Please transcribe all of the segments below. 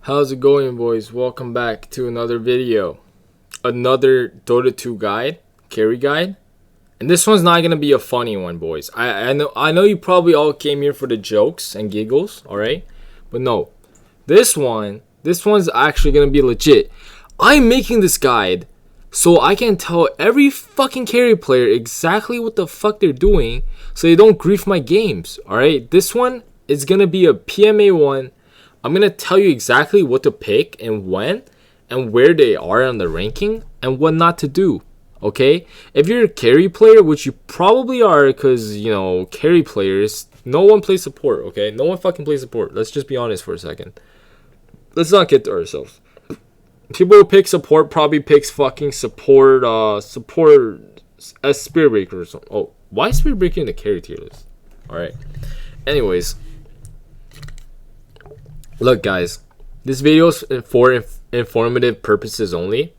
How's it going, boys? Welcome back to another video. Another Dota 2 guide, carry guide. And this one's not gonna be a funny one, boys. I know you probably all came here for the jokes and giggles, alright? But no. This one's actually gonna be legit. I'm making this guide so I can tell every fucking carry player exactly what the fuck they're doing so they don't grief my games, alright? This one is gonna be a PMA one. I'm going to tell you exactly what to pick and when and where they are on the ranking and what not to do, okay? If you're a carry player, which you probably are because, you know, carry players, no one plays support, okay? No one fucking plays support. Let's just be honest for a second. Let's not get to ourselves. People who pick support probably picks fucking support as Spirit Breaker or something. Oh, why is Spirit Breaker in the carry tier list? Alright. Anyways. Look, guys, this video is for informative purposes only.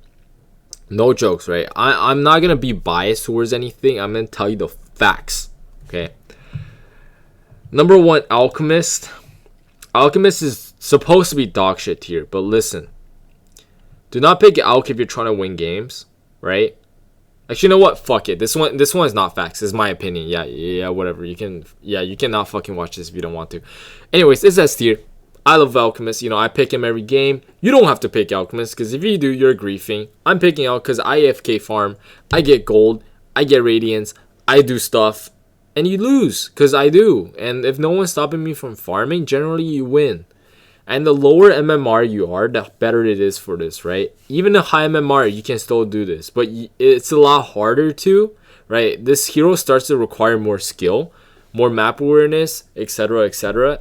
No jokes, right? I'm not going to be biased towards anything. I'm going to tell you the facts, okay? Number one, Alchemist. Alchemist is supposed to be dog shit tier, but listen. Do not pick Alch if you're trying to win games, right? Actually, you know what? Fuck it. This one is not facts. It's my opinion. Yeah, whatever. You cannot fucking watch this if you don't want to. Anyways, it's S tier. I love Alchemist, you know, I pick him every game. You don't have to pick Alchemist, because if you do, you're griefing. I'm picking out because I AFK farm, I get gold, I get radiance, I do stuff, and you lose, because I do. And if no one's stopping me from farming, generally you win. And the lower MMR you are, the better it is for this, right? Even a high MMR, you can still do this, but it's a lot harder to, right? This hero starts to require more skill, more map awareness, etc,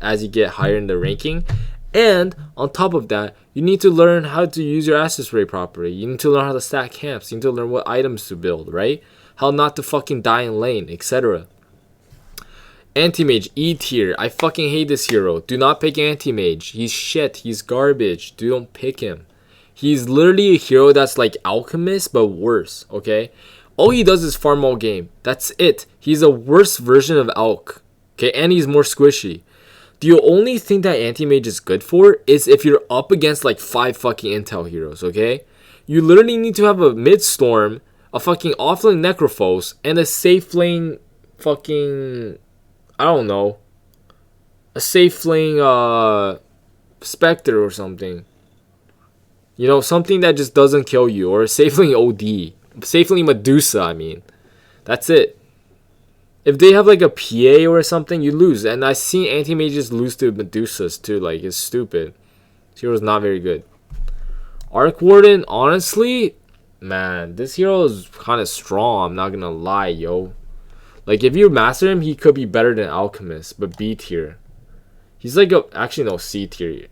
as you get higher in the ranking. And on top of that, you need to learn how to use your access rate properly. You need to learn how to stack camps. You need to learn what items to build, right? How not to fucking die in lane, etc. Anti-mage, E tier. I fucking hate this hero. Do not pick anti-mage. He's shit. He's garbage. Don't pick him. He's literally a hero that's like Alchemist, but worse, okay? All he does is farm all game. That's it. He's a worse version of Alch. Okay, and he's more squishy. The only thing that anti-mage is good for is if you're up against like 5 fucking intel heroes, okay? You literally need to have a mid-storm, a fucking offlane necrophos, and a safe lane fucking, I don't know, a safe lane Spectre or something. You know, something that just doesn't kill you, or a safe lane OD. Safely Medusa, I mean. That's it. If they have like a PA or something, you lose. And I've seen anti-mages lose to Medusas too. Like, it's stupid. This hero's not very good. Arkwarden, honestly, man, this hero is kind of strong. I'm not gonna lie, yo. Like, if you master him, he could be better than Alchemist, but B tier. He's like actually no, C tier.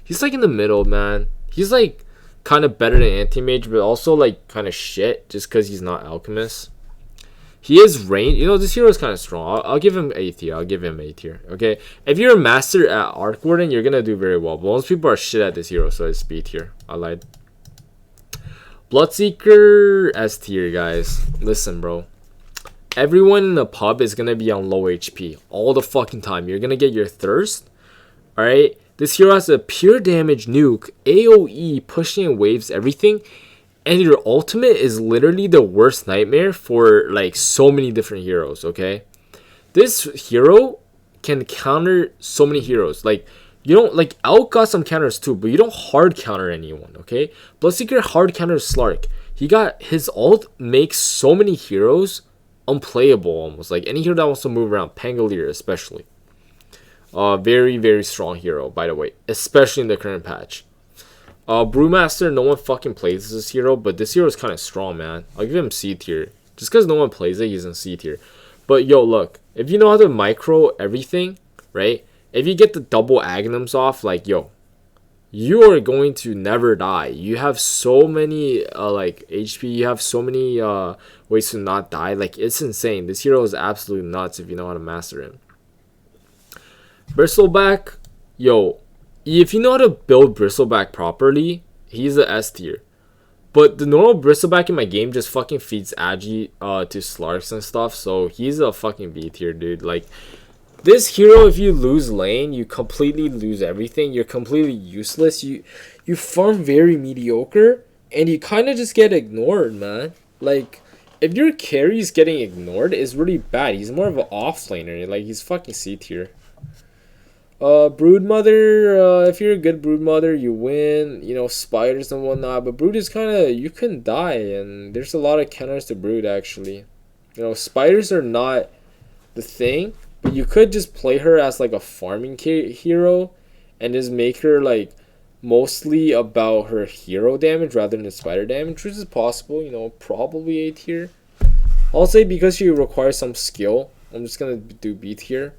He's like in the middle, man. He's like kind of better than anti-mage, but also like kind of shit just because he's not Alchemist. He is range. You know, this hero is kind of strong. I'll give him A tier. I'll give him A tier. Okay, if you're a master at Arkwarden, you're gonna do very well. But most people are shit at this hero, so it's B tier. I lied. Bloodseeker, S tier, guys. Listen, bro. Everyone in the pub is gonna be on low HP all the fucking time. You're gonna get your thirst. All right. This hero has a pure damage nuke, AoE, pushing in waves, everything. And your ultimate is literally the worst nightmare for like so many different heroes, okay? This hero can counter so many heroes. Like, you don't, like, Alch got some counters too, but you don't hard counter anyone, okay? Bloodseeker hard counters Slark. He got, his ult makes so many heroes unplayable almost. Like, any hero that wants to move around, Pangolier especially. Very, very strong hero, by the way, especially in the current patch. Brewmaster, no one fucking plays this hero, but this hero is kind of strong, man. I'll give him C tier. Just because no one plays it, he's in C tier. But yo, look, if you know how to micro everything, right? If you get the double Agnums off, like, yo, you are going to never die. You have so many, like, HP. You have so many ways to not die. Like, it's insane. This hero is absolutely nuts if you know how to master him. Bristleback, yo, if you know how to build Bristleback properly, he's a S tier. But the normal Bristleback in my game just fucking feeds Agi to Slarks and stuff, so he's a fucking B tier, dude. Like, This hero, if you lose lane, you completely lose everything. You're completely useless. You farm very mediocre, and you kind of just get ignored, man. Like, if your carry's getting ignored, it's really bad. He's more of an offlaner. Like, he's fucking C tier. Broodmother, if you're a good Broodmother, you win, you know, spiders and whatnot, but Brood is kind of, you can die, and there's a lot of counters to Brood, actually. You know, spiders are not the thing, but you could just play her as, like, a farming hero, and just make her, like, mostly about her hero damage rather than the spider damage, which is possible, you know, probably A tier. I'll say because she requires some skill, I'm just gonna do B tier.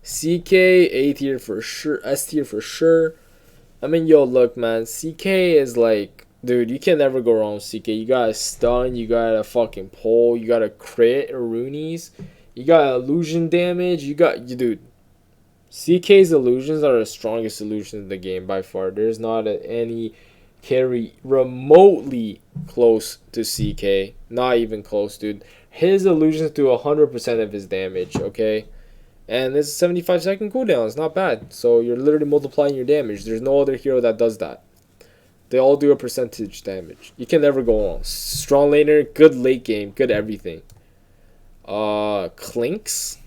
CK, A tier for sure, S tier for sure. I mean, yo, look, man, CK is like, dude, you can never go wrong with CK. You got a stun, you got a fucking pull, you got a crit or runes, you got illusion damage, dude. CK's illusions are the strongest illusions in the game by far. There's not any carry remotely close to CK. Not even close, dude. His illusions do 100% of his damage, okay? And it's a 75-second cooldown. It's not bad. So you're literally multiplying your damage. There's no other hero that does that. They all do a percentage damage. You can never go wrong. Strong laner, good late game, good everything. Clinks.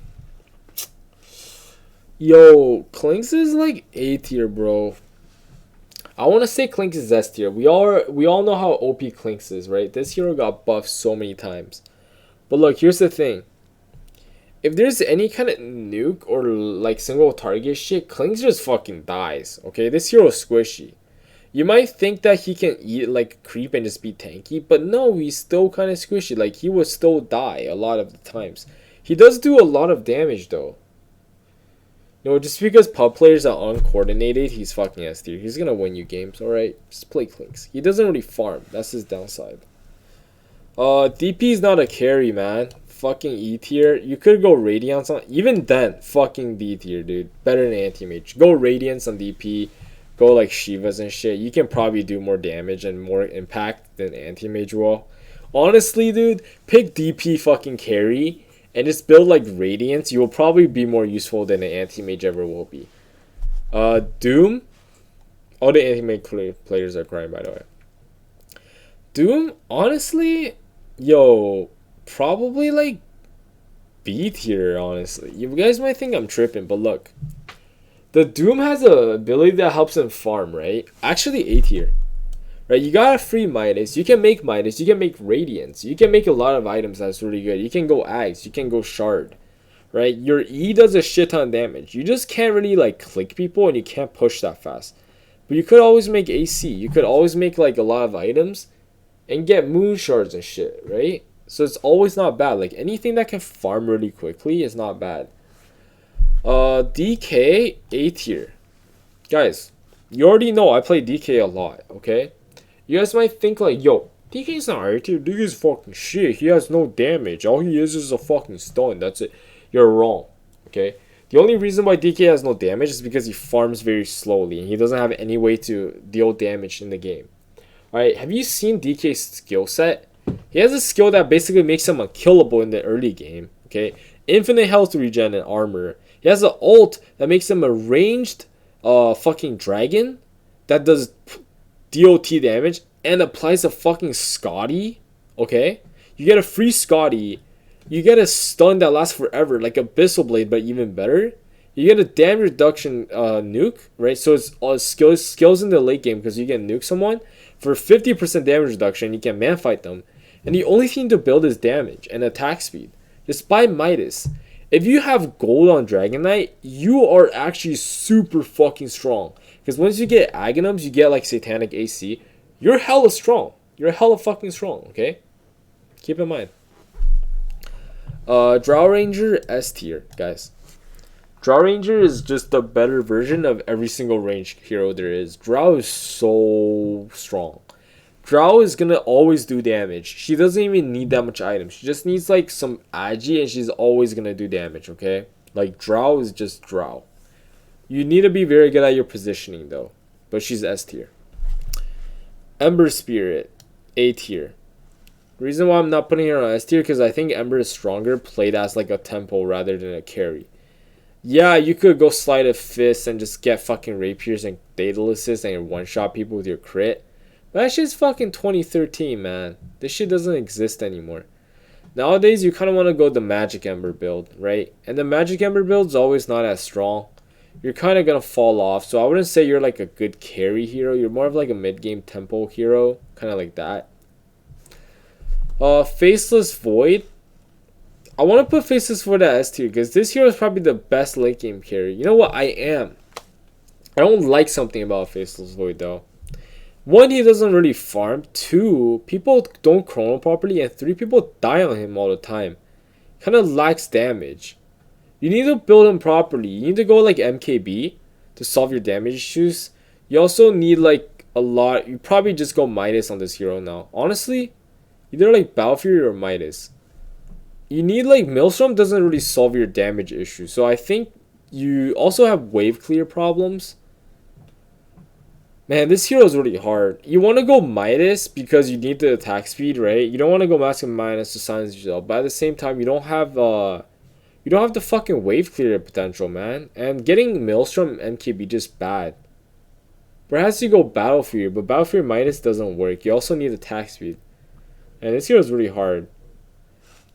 Yo, Clinks is like A tier, bro. I want to say Clinks is S tier. We all know how OP Clinks is, right? This hero got buffed so many times. But look, here's the thing. If there's any kind of nuke or like single target shit, Clinks just fucking dies, okay? This hero is squishy. You might think that he can eat like creep and just be tanky, but no, he's still kind of squishy. Like, he will still die a lot of the times. He does do a lot of damage though. You know, just because pub players are uncoordinated, he's fucking S tier. He's gonna win you games, alright? Just play Clinks. He doesn't really farm. That's his downside. DP is not a carry, man. Fucking E tier. You could go Radiance on... Even then, fucking D tier, dude. Better than Anti-Mage. Go Radiance on DP. Go like Shivas and shit. You can probably do more damage and more impact than Anti-Mage will. Honestly, dude, pick DP fucking carry and just build like Radiance. You will probably be more useful than an Anti-Mage ever will be. Doom. All the Anti-Mage players are crying, by the way. Doom, honestly, yo, probably like B tier, honestly. You guys might think I'm tripping, but look. The Doom has a ability that helps him farm, right? Actually A tier. Right, you got a free Midas, you can make Midas, you can make Radiance, you can make a lot of items that's really good. You can go Axe, you can go Shard, right? Your E does a shit ton of damage. You just can't really like click people and you can't push that fast. But you could always make AC, you could always make like a lot of items and get Moon Shards and shit, right? So it's always not bad. Like, anything that can farm really quickly is not bad. DK, A tier. Guys, you already know I play DK a lot, okay? You guys might think like, yo, DK's not A tier, DK's fucking shit. He has no damage. All he is a fucking stun. That's it. You're wrong, okay? The only reason why DK has no damage is because he farms very slowly and he doesn't have any way to deal damage in the game. Alright, have you seen DK's skill set? He has a skill that basically makes him unkillable in the early game, okay? Infinite health regen and armor. He has an ult that makes him a ranged fucking dragon that does DOT damage and applies a fucking Scotty, okay? You get a free Scotty. You get a stun that lasts forever, like a Bristleblade, but even better. You get a damage reduction nuke, right? So it's skills in the late game because you can nuke someone for 50% damage reduction. You can man fight them. And the only thing to build is damage and attack speed. Just buy Midas. If you have gold on Dragon Knight, you are actually super fucking strong. Because once you get Aghanims, you get like Satanic AC. You're hella strong. You're hella fucking strong, okay? Keep in mind. Drow Ranger, S tier, guys. Drow Ranger is just the better version of every single ranged hero there is. Drow is so strong. Drow is gonna always do damage. She doesn't even need that much items. She just needs like some agi and she's always gonna do damage, okay? Like, Drow is just Drow. You need to be very good at your positioning though. But she's S tier. Ember Spirit, A tier. The reason why I'm not putting her on S tier because I think Ember is stronger played as like a tempo rather than a carry. Yeah, you could go slide a fist and just get fucking rapiers and datalists and one-shot people with your crit. But that shit's fucking 2013, man. This shit doesn't exist anymore. Nowadays, you kind of want to go the Magic Ember build, right? And the Magic Ember build's always not as strong. You're kind of going to fall off. So I wouldn't say you're like a good carry hero. You're more of like a mid-game tempo hero. Kind of like that. Faceless Void. I want to put Faceless Void at S tier because this hero is probably the best late game carry. You know what? I don't like something about Faceless Void though. One, he doesn't really farm. Two, people don't chrono properly. And three, people die on him all the time. Kind of lacks damage. You need to build him properly. You need to go like MKB to solve your damage issues. You also need like a lot. You probably just go Midas on this hero now. Honestly, either like Battle Fury or Midas. You need like Maelstrom doesn't really solve your damage issue. So I think you also have wave clear problems. Man, this hero is really hard. You want to go Midas because you need the attack speed, right? You don't want to go Maximum Midas to silence yourself. But at the same time, you don't have the fucking wave clear potential, man. And getting Maelstrom MKB just bad. Perhaps you go Battle Fury, but Battle Fury Midas doesn't work. You also need attack speed. And this hero is really hard.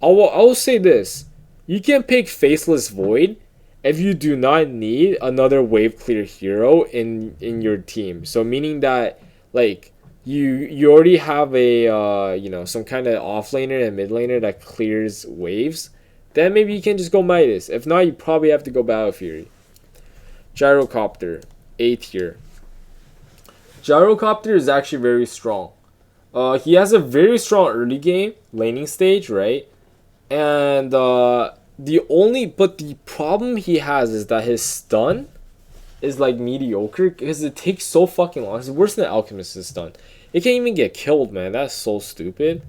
I will say this. You can pick Faceless Void if you do not need another wave clear hero in your team. So meaning that like you already have a some kind of offlaner and mid laner that clears waves, then maybe you can just go Midas. If not, you probably have to go Battle Fury. Gyrocopter, A tier. Gyrocopter is actually very strong. He has a very strong early game laning stage, right? And the problem he has is that his stun is like mediocre because it takes so fucking long. It's worse than Alchemist's stun. It can't even get killed, man. That's so stupid.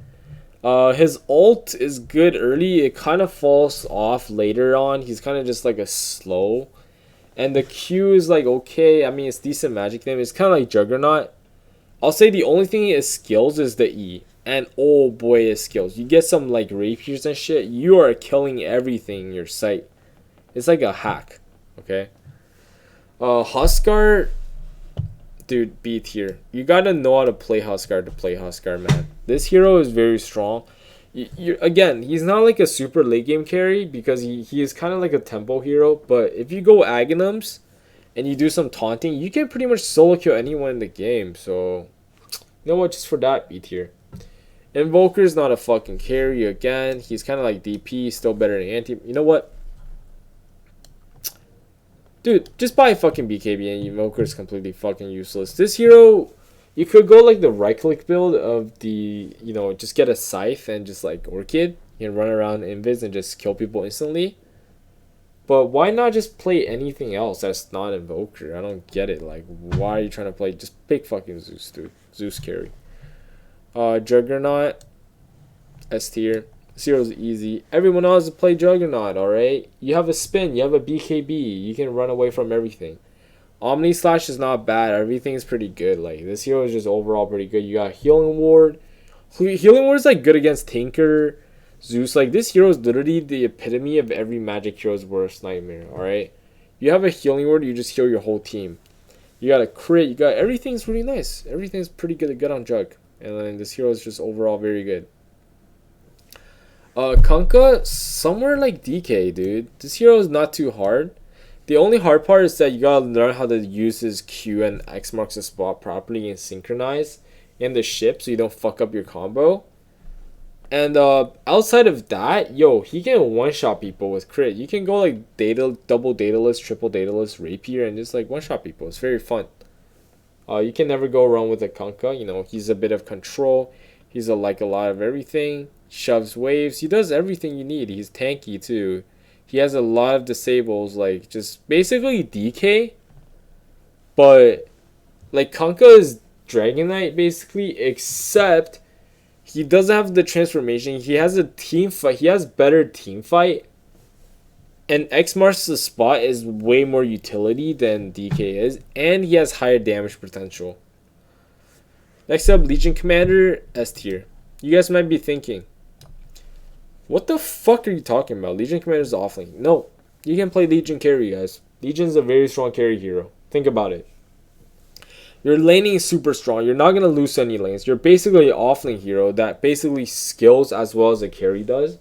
His ult is good early. It kind of falls off later on. He's kind of just like a slow. And the Q is like okay. I mean, it's decent magic name. It's kind of like Juggernaut. I'll say the only thing it skills is the E. And oh boy, it skills. You get some like rapiers and shit. You are killing everything in your sight. It's like a hack. Okay. Husker. Dude, B tier. You gotta know how to play Husker to play Husker, man. This hero is very strong. Again, he's not like a super late game carry because he is kind of like a tempo hero. But if you go Aghanims and you do some taunting, you can pretty much solo kill anyone in the game. So, you know what? Just for that, B tier. Invoker's not a fucking carry again. He's kind of like DP, still better than anti. You know what? Dude, just buy fucking BKB and Invoker is completely fucking useless. This hero, you could go like the right click build of the, just get a scythe and just like Orchid. You can run around Invis and just kill people instantly. But why not just play anything else that's not Invoker? I don't get it. Like, why are you trying to play? Just pick fucking Zeus, dude. Zeus carry. Juggernaut, S tier. This hero's easy. Everyone knows how to play Juggernaut, alright? You have a spin, you have a BKB, you can run away from everything. Omni Slash is not bad, everything's pretty good. Like, this hero is just overall pretty good. You got Healing Ward. Healing Ward is like good against Tinker, Zeus. Like, this hero is literally the epitome of every Magic hero's worst nightmare, alright? You have a Healing Ward, you just heal your whole team. You got a crit, you got everything's really nice. Everything's pretty good on Jug. And then this hero is just overall very good. Kanka, somewhere like DK, dude. This hero is not too hard. The only hard part is that you gotta learn how to use his Q and X marks the spot properly and synchronize in the ship so you don't fuck up your combo. And outside of that, yo, he can one-shot people with crit. You can go like double dataless, triple dataless, rapier, and just like one-shot people. It's very fun. You can never go wrong with a Kanka. He's a bit of control. He's like a lot of everything. Shoves waves. He does everything you need. He's tanky too. He has a lot of disables, like just basically DK. But like Kanka is Dragon Knight basically, except he doesn't have the transformation. He has a team fight. He has better team fight. And X marks the spot is way more utility than DK is. And he has higher damage potential. Next up, Legion Commander, S tier. You guys might be thinking, what the fuck are you talking about? Legion Commander is offlane. No, You can play Legion carry, guys. Legion's a very strong carry hero. Think about it. Your laning is super strong. You're not going to lose any lanes. You're basically an offlane hero that basically skills as well as a carry does.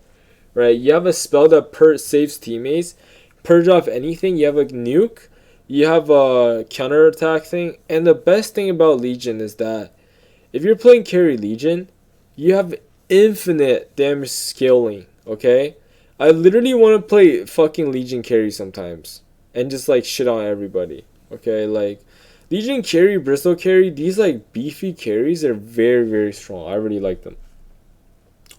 Right? You have a spell that saves teammates. Purge off anything. You have a nuke. You have a counter attack thing. And the best thing about Legion is that if you're playing carry Legion, you have infinite damage scaling. Okay? I literally want to play fucking Legion carry sometimes. And just like shit on everybody. Okay? Like, Legion carry, Bristol carry, these like beefy carries are very, very strong. I really like them.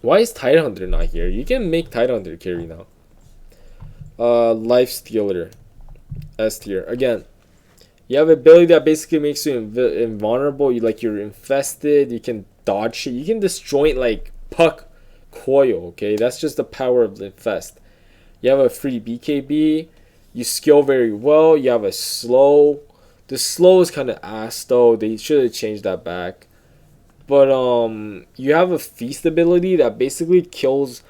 Why is Tidehunter not here? You can make Tidehunter carry now. Lifestealer. S tier. Again, you have an ability that basically makes you invulnerable. You're infested. You can dodge shit. You can disjoint like puck coil. Okay, that's just the power of the infest. You have a free BKB. You skill very well. You have a slow. The slow is kind of ass though. They should have changed that back. But you have a feast ability that basically kills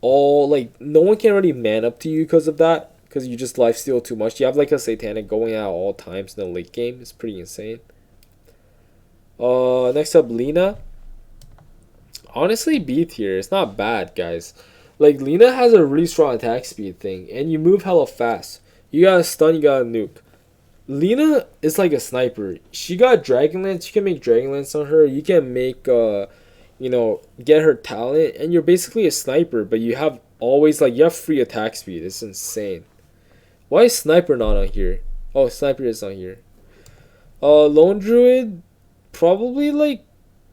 all, like, no one can really man up to you because of that. Because you just lifesteal too much. You have like a satanic going out all times in the late game. It's pretty insane. Next up, Lena. Honestly, B tier. It's not bad, guys. Like, Lena has a really strong attack speed thing. And you move hella fast. You got a stun, you got a nuke. Lena is like a sniper. She got Dragonlance. You can make Dragonlance on her. You can make, get her talent. And you're basically a sniper. But you have always, like, you have free attack speed. It's insane. Why is Sniper not on here? Oh, Sniper is on here. Lone Druid, probably, like,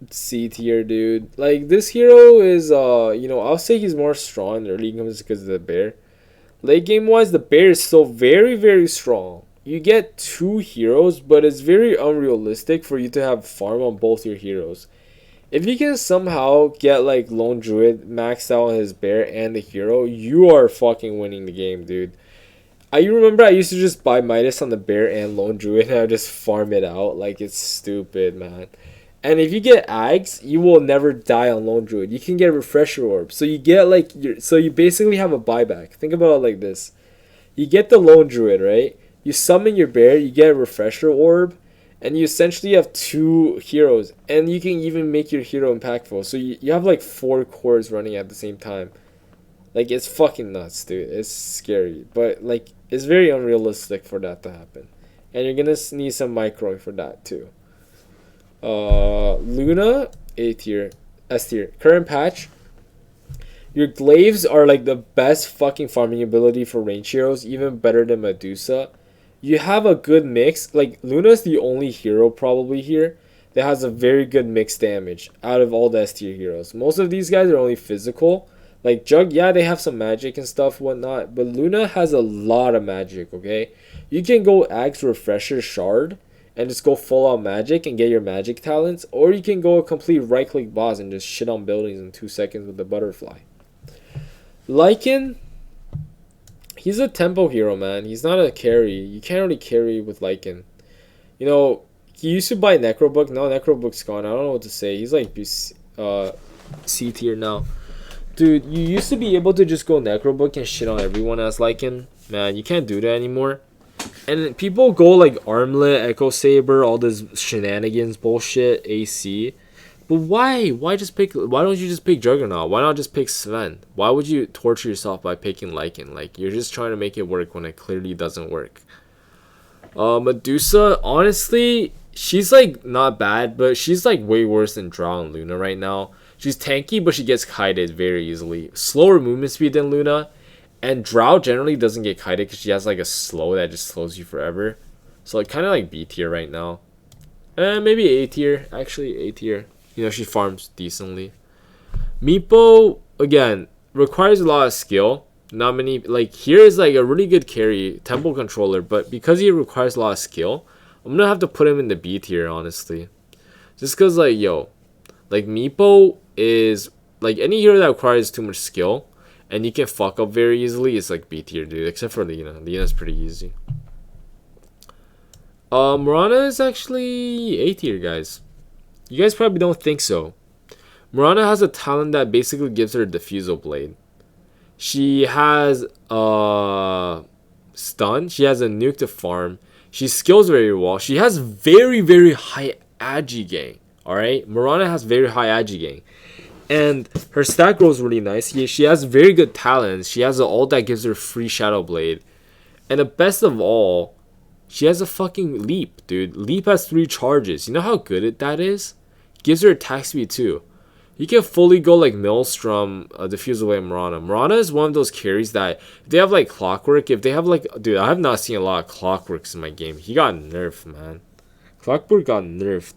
C tier, dude. Like, this hero is, I'll say he's more strong in the early games because of the bear. Late game-wise, the bear is still very, very strong. You get 2 heroes, but it's very unrealistic for you to have farm on both your heroes. If you can somehow get like Lone Druid maxed out on his bear and the hero, you are fucking winning the game, dude. I remember I used to just buy Midas on the bear and Lone Druid and I would just farm it out. Like, it's stupid, man. And if you get Ags, you will never die on Lone Druid. You can get Refresher Orb. So you get like so you basically have a buyback. Think about it like this. You get the Lone Druid, right? You summon your bear, you get a Refresher Orb, and you essentially have 2 heroes. And you can even make your hero impactful. So you have like 4 cores running at the same time. Like, it's fucking nuts, dude. It's scary. But, like, it's very unrealistic for that to happen. And you're gonna need some microing for that, too. Luna, A tier. S tier. Current patch. Your glaives are, like, the best fucking farming ability for range heroes. Even better than Medusa. You have a good mix. Like, Luna's the only hero probably here that has a very good mix damage out of all the S tier heroes. Most of these guys are only physical. Like, Jug, yeah, they have some magic and stuff, whatnot. But Luna has a lot of magic, okay? You can go Axe Refresher Shard and just go full out magic and get your magic talents. Or you can go a complete right-click boss and just shit on buildings in 2 seconds with the butterfly. Lykan, he's a tempo hero, man. He's not a carry. You can't really carry with Lykan. You know, he used to buy Necro Book. Now Necro Book's gone. I don't know what to say. He's like C tier now. Dude, you used to be able to just go Necro Book and shit on everyone as Lykan. Man, you can't do that anymore. And people go like Armlet, Echo Saber, all this shenanigans, bullshit, AC. But why? Why don't you just pick Juggernaut? Why not just pick Sven? Why would you torture yourself by picking Lykan? Like, you're just trying to make it work when it clearly doesn't work. Medusa, honestly, she's like not bad, but she's like way worse than Drow and Luna right now. She's tanky, but she gets kited very easily. Slower movement speed than Luna. And Drow generally doesn't get kited because she has like a slow that just slows you forever. So like kind of like B tier right now. Maybe A tier. Actually, A tier. You know, she farms decently. Meepo, again, requires a lot of skill. Not many, like, here is like a really good carry, tempo controller, but because he requires a lot of skill, I'm gonna have to put him in the B tier, honestly. Just because, like, yo, like, Meepo is, like, any hero that requires too much skill, and you can fuck up very easily, is like B tier, dude, except for Lena. Lena's pretty easy. Miranda is actually A tier, guys. You guys probably don't think so. Miranda has a talent that basically gives her a Diffusal Blade. She has stun. She has a nuke to farm. She skills very well. She has very, very high agi gang. Alright? Miranda has very high agi gang. And her stat grows really nice. She has very good talents. She has an ult that gives her free Shadow Blade. And the best of all, she has a fucking leap, dude. Leap has 3 charges. You know how good that is? Gives her attack speed too. You can fully go like Maelstrom, diffuse away Miranda. Miranda is one of those carries that if they have like Clockwork, if they have like, dude, I have not seen a lot of Clockworks in my game. He got nerfed, man. Clockwork got nerfed.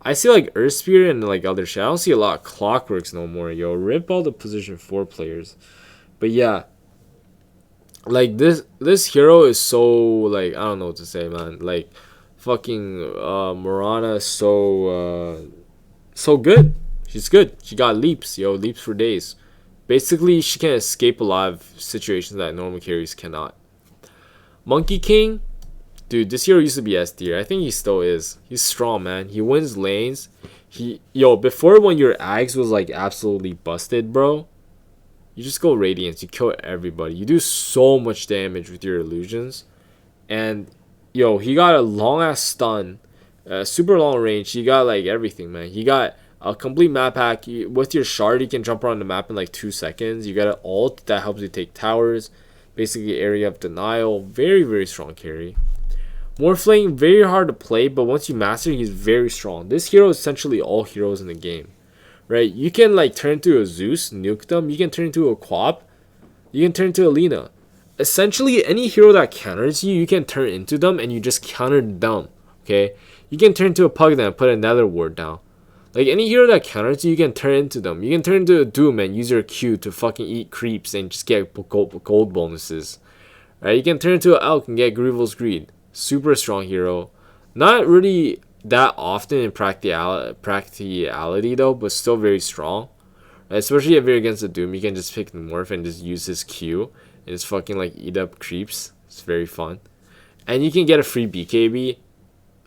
I see like Earth Spear and like other shit. I don't see a lot of Clockworks no more, yo. Rip all the position 4 players. But yeah, like this hero is so like, I don't know what to say, man. Like fucking Miranda is so good. She's good. She got leaps, yo. Leaps for days. Basically, she can escape a lot of situations that normal carries cannot. Monkey King. Dude, this hero used to be S tier. I think he still is. He's strong, man. He wins lanes. Before when your Ags was like absolutely busted, bro, you just go Radiance. You kill everybody. You do so much damage with your illusions. And, he got a long-ass stun. Super long range. He got like everything, man. He got a complete map hack. With your shard, you can jump around the map in like 2 seconds. You got an ult that helps you take towers. Basically, area of denial. Very, very strong carry. Morphling, very hard to play, but once you master, he's very strong. This hero is essentially all heroes in the game, right? You can like turn into a Zeus, nuke them. You can turn into a Quap. You can turn into a Lena. Essentially, any hero that counters you, you can turn into them, and you just counter them, okay? You can turn into a Pugna and put another ward down. Like, any hero that counters you, you can turn into them. You can turn into a Doom and use your Q to fucking eat creeps and just get gold bonuses, right? You can turn into an Elk and get Grievel's Greed. Super strong hero. Not really that often in practicality though, but still very strong. Right? Especially if you're against a Doom, you can just pick the Morph and just use his Q and just fucking like eat up creeps. It's very fun. And you can get a free BKB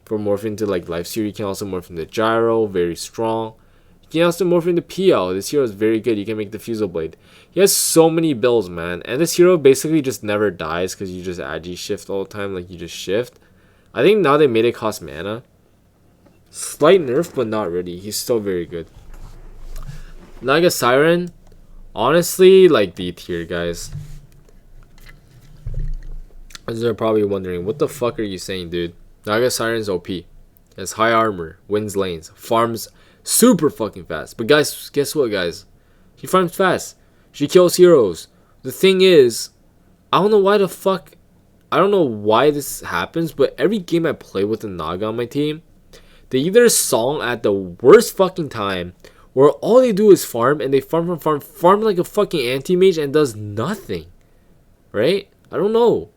for morphing into like lifestealer. You can also morph into Gyro, very strong. You can also morph into PL. This hero is very good. You can make the Fusel Blade. He has so many builds, man. And this hero basically just never dies because you just agi shift all the time. Like, you just shift. I think now they made it cost mana. Slight nerf, but not really. He's still very good. Naga Siren. Honestly, like D tier, guys. As they're probably wondering, what the fuck are you saying, dude? Naga Siren's OP. Has high armor. Wins lanes. Farms super fucking fast. But guys, guess what, guys? She farms fast. She kills heroes. The thing is, I don't know why this happens, but every game I play with a Naga on my team, they either song at the worst fucking time, or all they do is farm, and they farm like a fucking anti-mage and does nothing. Right? I don't know.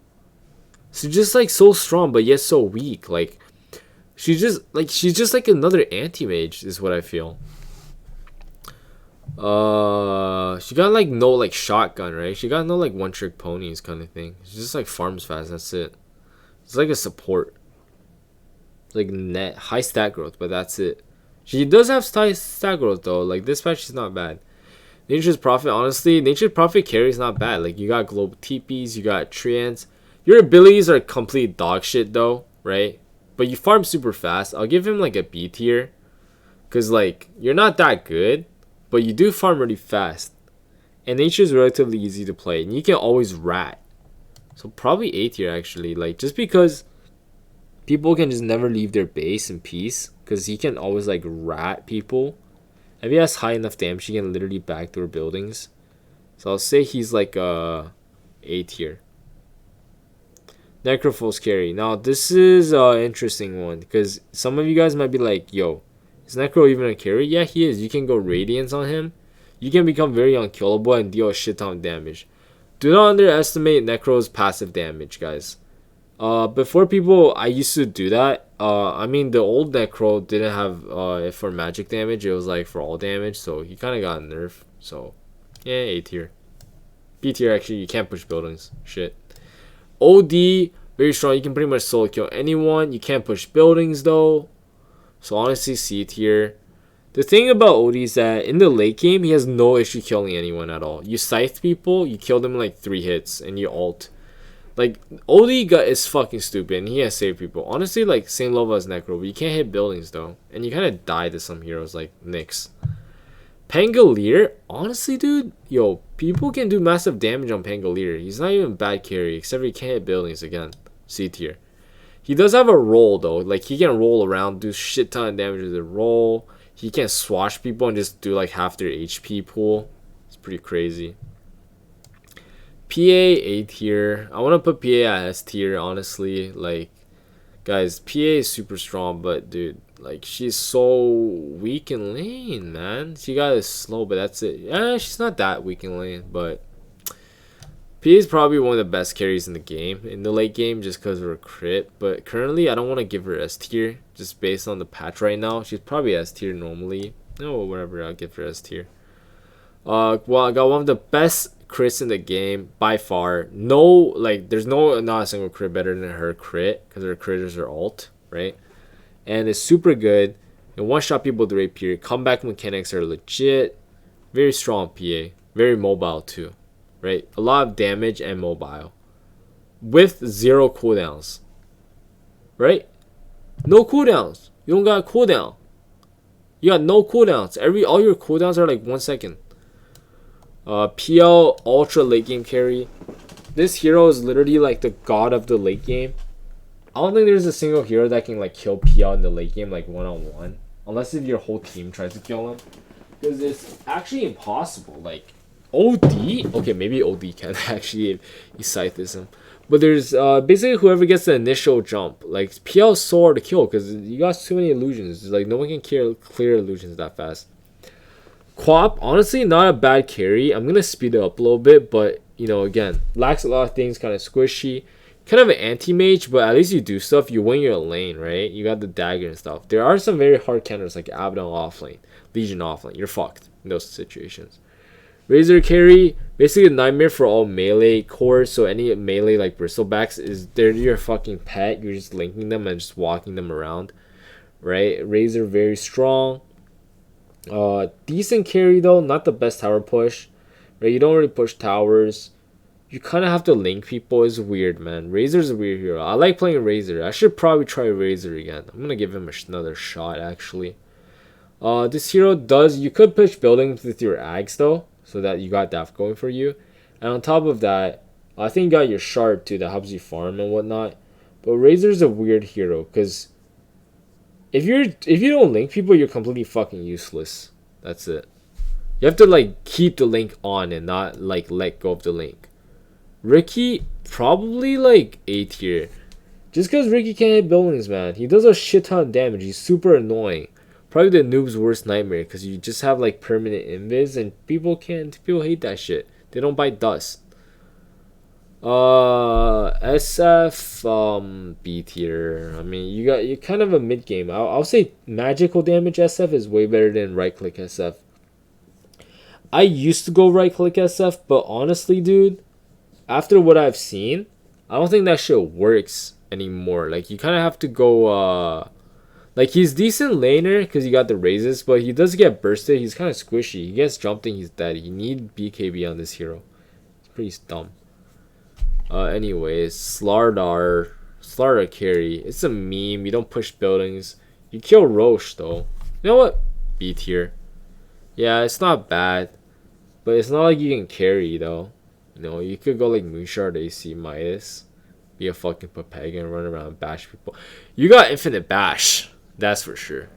She's just like so strong, but yet so weak. Like, she's just like another anti-mage is what I feel. She got like no like shotgun, right? She got no like one-trick ponies kind of thing. She just like farms fast, that's it. It's like a support. It's like net high stat growth, but that's it. She does have high stat growth though. Like, this patch is not bad. Nature's Prophet, honestly, Nature's Prophet carry is not bad. Like, you got global TPs, you got treants. Your abilities are complete dog shit though, right? But you farm super fast. I'll give him like a B tier. Cause like, you're not that good, but you do farm really fast. And nature is relatively easy to play. And you can always rat. So probably A tier actually. Like, just because people can just never leave their base in peace. Cause he can always like rat people. If he has high enough damage, he can literally backdoor buildings. So I'll say he's like A tier. Necro full carry. Now this is an interesting one, because some of you guys might be like, yo, is Necro even a carry? Yeah, he is. You can go Radiance on him. You can become very unkillable and deal a shit ton of damage. Do not underestimate Necro's passive damage, guys. Before I used to do that. I mean, the old Necro didn't have it for magic damage. It was like for all damage, so he kind of got nerfed. So yeah, A tier. B tier actually, you can't push buildings. Shit. OD, very strong. You can pretty much solo kill anyone. You can't push buildings though. So honestly, C tier. The thing about OD is that in the late game, he has no issue killing anyone at all. You scythe people, you kill them in like 3 hits, and you ult. Like, OD gut is fucking stupid and he can't save people. Honestly, like, same level as Necro, but you can't hit buildings though. And you kind of die to some heroes like Nyx. Pangolier, honestly, dude, yo, people can do massive damage on Pangolier. He's not even bad carry, except for he can't hit buildings again. C tier. He does have a roll though. Like, he can roll around, do shit ton of damage with the roll. He can swash people and just do like half their HP pool. It's pretty crazy. PA A tier. I want to put PA at S tier, honestly. Like, guys, PA is super strong, but dude, like, she's so weak in lane, man. She got is slow, but that's it. Yeah, she's not that weak in lane, but PA is probably one of the best carries in the game, in the late game, just because of her crit. But currently, I don't want to give her S tier, just based on the patch right now. She's probably S tier normally. No, whatever, I'll give her S tier. Well, I got one of the best crits in the game by far. No, like, there's not a single crit better than her crit, because her critters are alt, right? And it's super good. And one shot people with the rapier. Comeback mechanics are legit. Very strong PA. Very mobile too, right? A lot of damage and mobile, with 0 cooldowns, right? No cooldowns. You don't got a cooldown. You got no cooldowns. All your cooldowns are like 1 second. PL ultra late game carry. This hero is literally like the god of the late game. I don't think there's a single hero that can like kill PL in the late game like one-on-one, unless if your whole team tries to kill him, because it's actually impossible. Like, OD, okay, maybe OD can actually if you scythe him, but there's basically whoever gets the initial jump. Like, PL is so hard to kill because you got too many illusions. It's like no one can clear illusions that fast. Quap, honestly, not a bad carry. I'm gonna speed it up a little bit, but you know, again, lacks a lot of things, kind of squishy, kind of an anti-mage, but at least you do stuff. You win your lane, right? You got the dagger and stuff. There are some very hard counters like Abaddon offlane, Legion offlane. You're fucked in those situations. Razor carry, basically a nightmare for all melee cores. So any melee like Bristlebacks, they're your fucking pet. You're just linking them and just walking them around, right? Razor very strong. Decent carry though, not the best tower push, right? You don't really push towers. You kind of have to link people. Is weird, man. Razor's a weird hero. I like playing Razor. I should probably try Razor again. I'm gonna give him another shot actually. This hero does, you could push buildings with your Ags though, so that you got that going for you. And on top of that, I think you got your shard too that helps you farm and whatnot. But Razor's a weird hero because if you don't link people, you're completely fucking useless. That's it. You have to like keep the link on and not like let go of the link. Ricky, probably like A tier. Just because Ricky can't hit buildings, man. He does a shit ton of damage. He's super annoying. Probably the noob's worst nightmare because you just have like permanent invis and people hate that shit. They don't bite dust. SF B tier. I mean, you're kind of a mid game. I'll say magical damage SF is way better than right click SF. I used to go right click SF, but honestly, dude, after what I've seen, I don't think that shit works anymore. Like, you kind of have to go like, he's decent laner because he got the raises, but he does get bursted. He's kind of squishy. He gets jumped and he's dead. You need BKB on this hero. It's pretty dumb. Anyways, Slardar carry. It's a meme. You don't push buildings. You kill Roche though. You know what? B tier. Yeah, it's not bad, but it's not like you can carry though. You know, you could go like Moonshard AC Midas, be a fucking Papega and run around and bash people. You got infinite bash, that's for sure.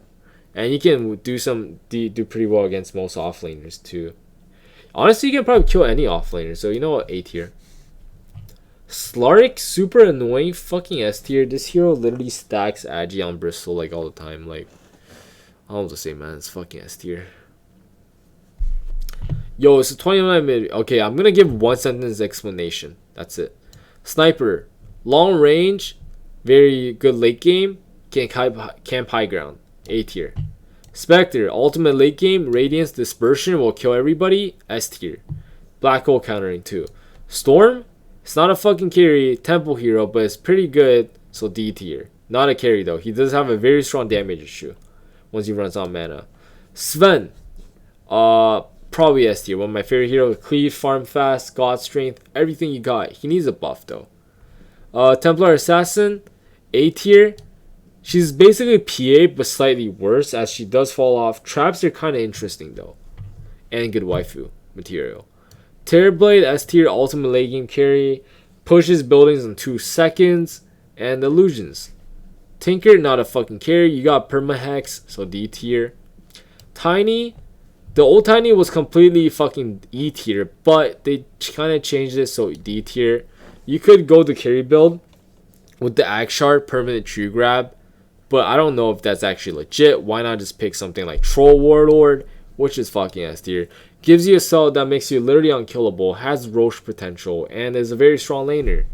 And you can do pretty well against most offlaners too. Honestly, you can probably kill any offlaner. So you know what? A tier. Slark, super annoying, fucking S tier. This hero literally stacks Agi on Bristol like all the time. Like, I don't know what to say, man. It's fucking S tier. Yo, it's a 29 minute. Okay, I'm gonna give one sentence explanation. That's it. Sniper, long range, very good late game. Camp high ground. A tier. Spectre, ultimate late game. Radiance dispersion will kill everybody. S tier. Black hole countering too. Storm, it's not a fucking carry. Temple hero, but it's pretty good. So D tier. Not a carry though. He does have a very strong damage issue once he runs out of mana. Sven, probably S tier. One of my favorite heroes. Cleave, farm fast, god strength, everything you got. He needs a buff though. Templar Assassin, A tier. She's basically PA but slightly worse as she does fall off. Traps are kind of interesting though. And good waifu material. Terrorblade, S tier, ultimate late game carry. Pushes buildings in 2 seconds. And illusions. Tinker, not a fucking carry. You got permahex, so D tier. Tiny. The old Tiny was completely fucking E tier, but they kind of changed it, so D tier. You could go the carry build with the Axe Shard, permanent true grab, but I don't know if that's actually legit. Why not just pick something like Troll Warlord, which is fucking S tier. Gives you a cell that makes you literally unkillable, has Roche potential, and is a very strong laner.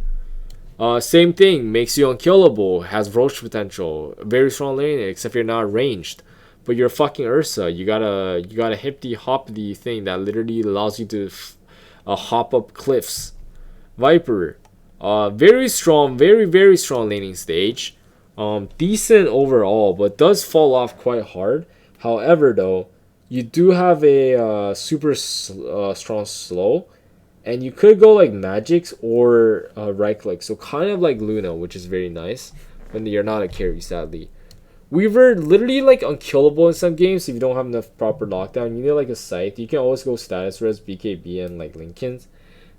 Same thing, makes you unkillable, has Roche potential, very strong laner, except you're not ranged. But you're fucking Ursa. You got a hippity hoppity thing that literally allows you to hop up cliffs. Viper, very strong, very strong laning stage. Decent overall, but does fall off quite hard. However, though, you do have a super strong slow, and you could go like Magix or right click. So kind of like Luna, which is very nice when you're not a carry, sadly. Weaver, literally like unkillable in some games if you don't have enough proper lockdown. You need like a scythe. You can always go status res, BKB, and like Lincolns.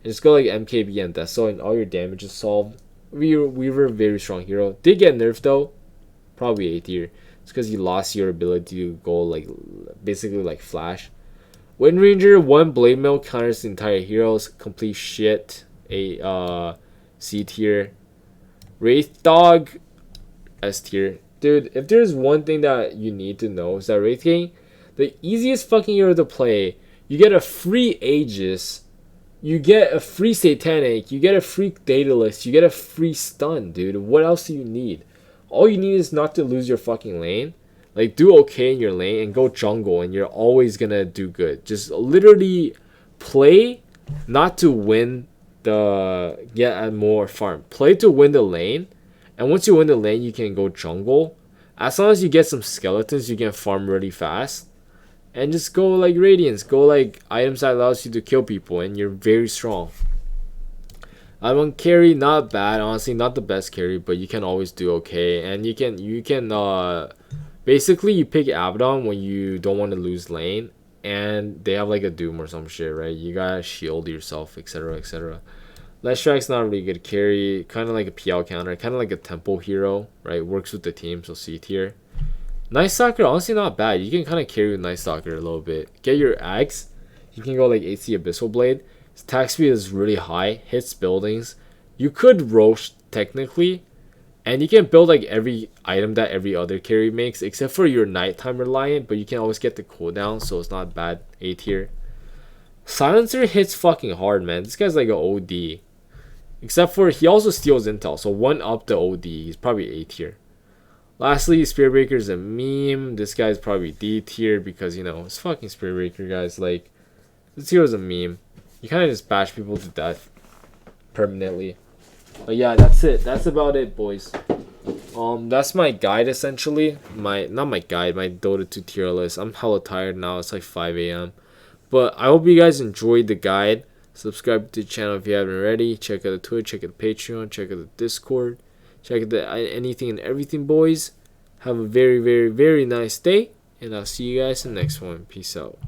And just go like MKB and Deso, and all your damage is solved. Weaver, very strong hero. Did get nerfed though. Probably A tier. It's because you lost your ability to go like basically like Flash. Wind Ranger, 1 blade mail counters the entire heroes. Complete shit. C tier. Wraith Dog, S tier. Dude, if there's one thing that you need to know is that Wraith King, the easiest fucking hero to play, you get a free Aegis, you get a free Satanic, you get a free Daedalus, you get a free stun, dude. What else do you need? All you need is not to lose your fucking lane. Like, do okay in your lane and go jungle and you're always gonna do good. Just literally play not to win the get more farm. Play to win the lane. And once you win the lane, you can go jungle. As long as you get some skeletons, you can farm really fast. And just go like Radiance. Go like items that allows you to kill people. And you're very strong. I'm carry, not bad. Honestly, not the best carry. But you can always do okay. And you can basically you pick Abaddon when you don't want to lose lane. And they have like a Doom or some shit, right? You gotta shield yourself, etc, etc. Leshrack's not a really good carry, kind of like a PL counter, kind of like a tempo hero, right? Works with the team, so C tier. NizeStalker, honestly not bad. You can kind of carry with NizeStalker a little bit. Get your Axe. You can go like AC Abyssal Blade. His attack speed is really high, hits buildings. You could Roche technically, and you can build like every item that every other carry makes, except for your nighttime reliant, but you can always get the cooldown, so it's not bad. A tier. Silencer hits fucking hard, man. This guy's like an OD. Except for he also steals intel, so 1 up the OD. He's probably A tier. Lastly, Spearbreaker's a meme. This guy's probably D tier because, you know, it's fucking Spearbreaker, guys. Like, this hero's a meme. You kind of just bash people to death permanently. But yeah, that's it. That's about it, boys. That's my guide essentially. Not my guide, my Dota 2 tier list. I'm hella tired now. It's like 5 a.m. But I hope you guys enjoyed the guide. Subscribe to the channel if you haven't already. Check out the Twitch, check out the Patreon, check out the Discord, check out the anything and everything, boys. Have a very nice day, and I'll see you guys in the next one. Peace out.